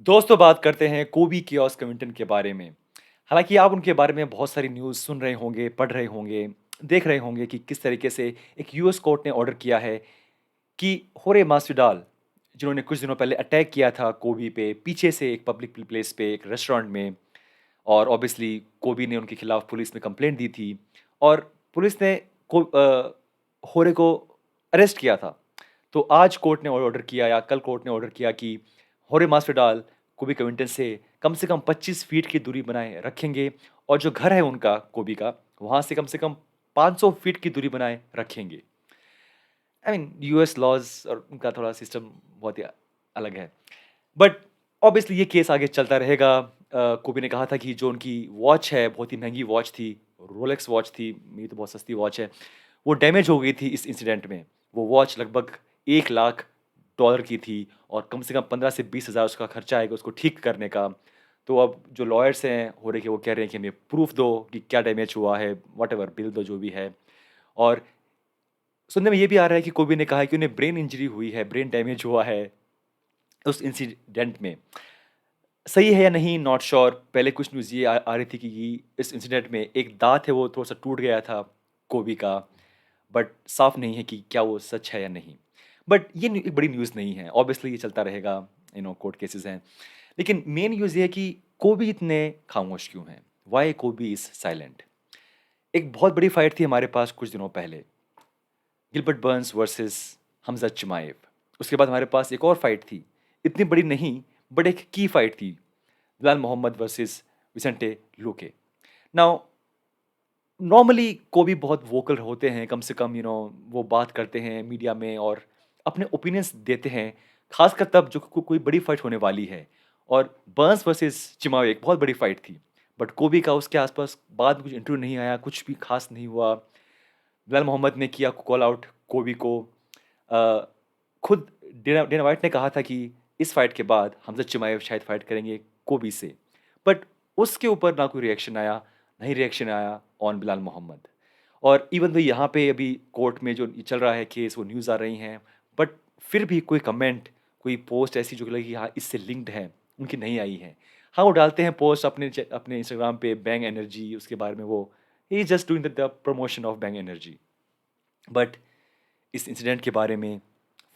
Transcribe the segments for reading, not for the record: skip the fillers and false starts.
दोस्तों बात करते हैं कोबी कियोस्क कविंटन के बारे में। हालाँकि आप उनके बारे में बहुत सारी न्यूज़ सुन रहे होंगे, पढ़ रहे होंगे, देख रहे होंगे कि किस तरीके से एक यूएस कोर्ट ने ऑर्डर किया है कि होरे मास्विडाल, जिन्होंने कुछ दिनों पहले अटैक किया था कोबी पे, पीछे से एक पब्लिक प्लेस पे, एक रेस्टोरेंट में और ऑब्वियसली कोबी ने उनके खिलाफ पुलिस में कंप्लेंट दी थी और पुलिस ने होरे को अरेस्ट किया था। तो आज कोर्ट ने ऑर्डर किया या कल कोर्ट ने ऑर्डर किया कि होरे मास्विडाल कोबी कविंटन से कम 25 फीट की दूरी बनाए रखेंगे और जो घर है उनका कोबी का, वहाँ से कम 500 फीट की दूरी बनाए रखेंगे। आई मीन यूएस लॉज़ और उनका थोड़ा सिस्टम बहुत ही अलग है। बट ऑब्वियसली ये केस आगे चलता रहेगा। कोबी ने कहा था कि जो उनकी वॉच है, बहुत ही महँगी वॉच थी, रोलेक्स वॉच थी, मेरी तो बहुत सस्ती वॉच है, वो डैमेज हो गई थी इस इंसिडेंट में। वो वॉच लगभग $1,00,000 की थी और कम से कम 15 से 20 हज़ार उसका खर्चा आएगा उसको ठीक करने का। तो अब जो लॉयर्स हैं हो रहे कि वो कह रहे हैं कि हमें प्रूफ़ दो कि क्या डैमेज हुआ है, व्हाटएवर बिल दो जो भी है। और सुनने में ये भी आ रहा है कि कोबी ने कहा है कि उन्हें ब्रेन इंजरी हुई है, ब्रेन डैमेज हुआ है उस इंसिडेंट में। सही है या नहीं नॉट श्योर। पहले कुछ न्यूज़ ये आ रही थी कि इस इंसिडेंट में एक दाँत है वो थोड़ा-सा टूट गया था कोबी का, बट साफ नहीं है कि क्या वो सच है या नहीं। बट ये एक बड़ी न्यूज़ नहीं है, ऑब्वियसली ये चलता रहेगा, कोर्ट केसेज़ हैं। लेकिन मेन न्यूज़ ये है कि कोबी इतने खामोश क्यों हैं? व्हाई कोबी इज़ साइलेंट? एक बहुत बड़ी फाइट थी हमारे पास कुछ दिनों पहले, गिलबर्ट बर्न्स वर्सेस हमज़ा चिमाएव। उसके बाद हमारे पास एक और फाइट थी, इतनी बड़ी नहीं, बट एक की फाइट थी, Belal Muhammad versus Vicente Luque. Now normally कोबी बहुत वोकल होते हैं, कम से कम वो बात करते हैं मीडिया में और अपने ओपिनियंस देते हैं, खासकर तब जो कोई बड़ी फाइट होने वाली है। और बर्न्स वर्सेस चिमाओ एक बहुत बड़ी फाइट थी, बट कोबी का उसके आसपास बाद में कुछ इंटरव्यू नहीं आया, कुछ भी खास नहीं हुआ। बिलाल मोहम्मद ने किया कॉल आउट कोबी को। अ, खुद डेना डेना व्हाइट ने कहा था कि इस फाइट के बाद हमज़ा चिमाएव शायद फाइट करेंगे कोबी से। बट उसके ऊपर ना कोई रिएक्शन आया, ना ही रिएक्शन आया ऑन बिलाल मोहम्मद। और इवन दो यहाँ पे अभी कोर्ट में जो चल रहा है केस, वो न्यूज़ आ रही हैं, बट फिर भी कोई कमेंट, कोई पोस्ट ऐसी जो लगी हाँ, इससे लिंक्ड है, उनकी नहीं आई है। हाँ, वो डालते हैं पोस्ट अपने इंस्टाग्राम पे बैंग एनर्जी उसके बारे में वो he is just doing the promotion of bang energy. But इस इंसिडेंट के बारे में,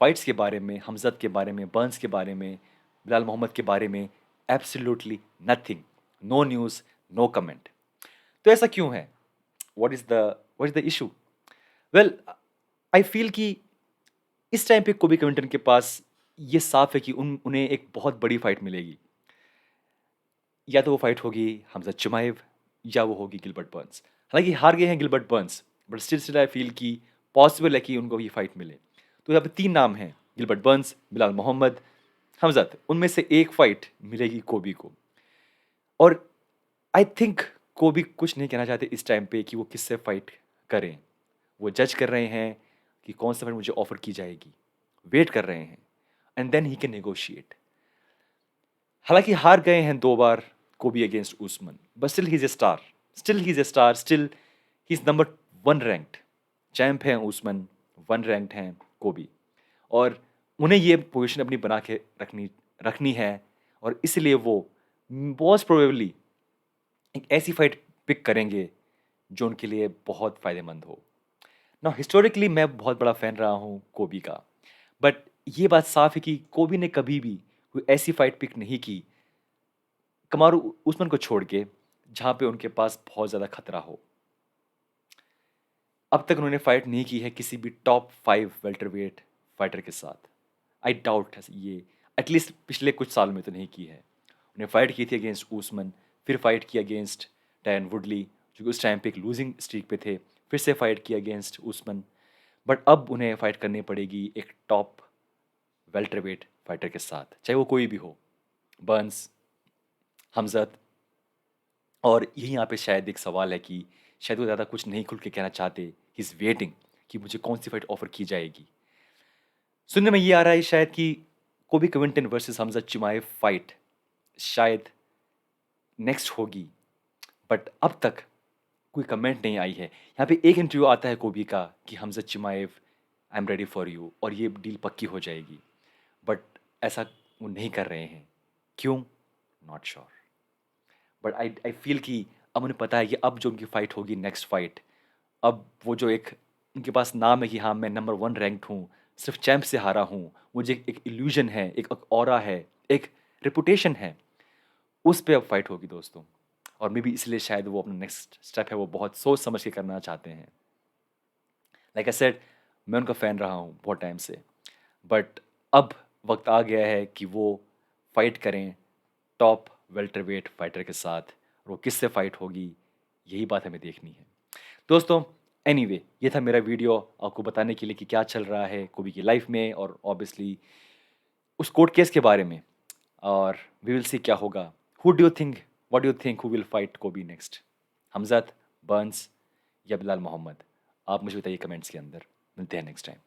फाइट्स के बारे में, हमज़द के बारे में, बर्न्स के बारे में, बिलाल मोहम्मद के बारे में absolutely nothing, no news, no comment. तो ऐसा क्यों है? What is the issue? Well, I feel कि इस टाइम पे कोबी कविंटन के पास ये साफ़ है कि उन्हें एक बहुत बड़ी फाइट मिलेगी। या तो वो फाइट होगी हमज़ा चिमाएव या वो होगी गिलबर्ट बर्न्स। हालाँकि हार गए हैं Gilbert Burns, but still I feel कि पॉसिबल है कि उनको ये फाइट मिले। तो यहाँ पे 3 नाम हैं, गिलबर्ट बर्न्स, बिलाल मोहम्मद, हमज़ात। उनमें से एक फाइट मिलेगी कोबी को। और आई थिंक कोबी कुछ नहीं कहना चाहते इस टाइम पे कि वो किससे फाइट करें। वो जज कर रहे हैं कि कौन-सा फाइट मुझे ऑफ़र की जाएगी। वेट कर रहे हैं and then he can negotiate. हालाँकि हार गए हैं 2 बार Colby against Usman, but still he is a star. Still he is a star, still he is number 1 ranked. Champ हैं उस्मान, 1 रैंक्ड हैं कोबी। और उन्हें ये पोज़ीशन अपनी बना के रखनी रखनी है और इसलिए वो मोस्ट प्रोबेबली एक ऐसी फाइट पिक करेंगे जो उनके लिए बहुत फ़ायदेमंद हो। नाउ हिस्टोरिकली मैं बहुत बड़ा फ़ैन रहा हूँ कोबी का, बट ये बात साफ़ है कि कोबी ने कभी भी कोई ऐसी फाइट पिक नहीं की कमारू उस्मान को छोड़ के, जहाँ पे उनके पास बहुत ज़्यादा खतरा हो। अब तक उन्होंने फाइट नहीं की है किसी भी टॉप 5 वेल्टरवेट फाइटर के साथ। आई डाउट ये एटलीस्ट पिछले कुछ साल में तो नहीं की है। उन्हें फाइट की थी अगेंस्ट उस्मान, फिर फाइट की अगेंस्ट डैन वुडली, जो कि उस टाइम पे एक लूज़िंग स्ट्रीक पे थे, फिर से फाइट की अगेंस्ट उस्मान। बट अब उन्हें फाइट करनी पड़ेगी एक टॉप वेल्टरवेट फाइटर के साथ, चाहे वो कोई भी हो, बर्न्स, हमज़त। और यही यहाँ पे शायद एक सवाल है कि शायद वो ज़्यादा कुछ नहीं खुल के कहना चाहते, ही इज़ वेटिंग कि मुझे कौन-सी फाइट ऑफ़र की जाएगी। सुनने में ये आ रहा है शायद कि कोबी कविंटन वर्सेस हमज़ा चिमाएव फाइट शायद नेक्स्ट होगी, बट अब तक कोई कमेंट नहीं आई है। यहाँ पे एक इंटरव्यू आता है कोबी का कि Hamza चिमाएव I am ready for you और ये डील पक्की हो जाएगी, बट ऐसा वो नहीं कर रहे हैं। क्यों? Not sure. But I I feel कि अब उन्हें पता है कि अब जो उनकी फाइट होगी नेक्स्ट फाइट, अब वो जो एक उनके पास नाम है कि हाँ मैं नंबर 1 रैंक्ड हूँ, सिर्फ चैंप से हारा हूँ, मुझे एक इल्यूजन है, एक ऑरा है, एक रेपुटेशन है, उस पे अब फाइट होगी दोस्तों। और मे बी इसलिए शायद वो अपना नेक्स्ट स्टेप है वो बहुत सोच समझ के करना चाहते हैं। लाइक आई सेड, मैं उनका फ़ैन रहा हूँ बहुत टाइम से, बट अब वक्त आ गया है कि वो फाइट करें टॉप वेल्टरवेट फाइटर के साथ, और वो किससे फाइट होगी, यही बात हमें देखनी है दोस्तों। एनीवे ये था मेरा वीडियो आपको बताने के लिए कि क्या चल रहा है कोबी की लाइफ में, और ऑब्वियसली उस कोर्ट केस के बारे में। और वी विल सी क्या होगा। Who do you think, what do you think who will fight कोबी नेक्स्ट? हमज़त, बर्न्स या बिलाल मोहम्मद? आप मुझे बताइए कमेंट्स के अंदर। मिलते हैं नेक्स्ट टाइम।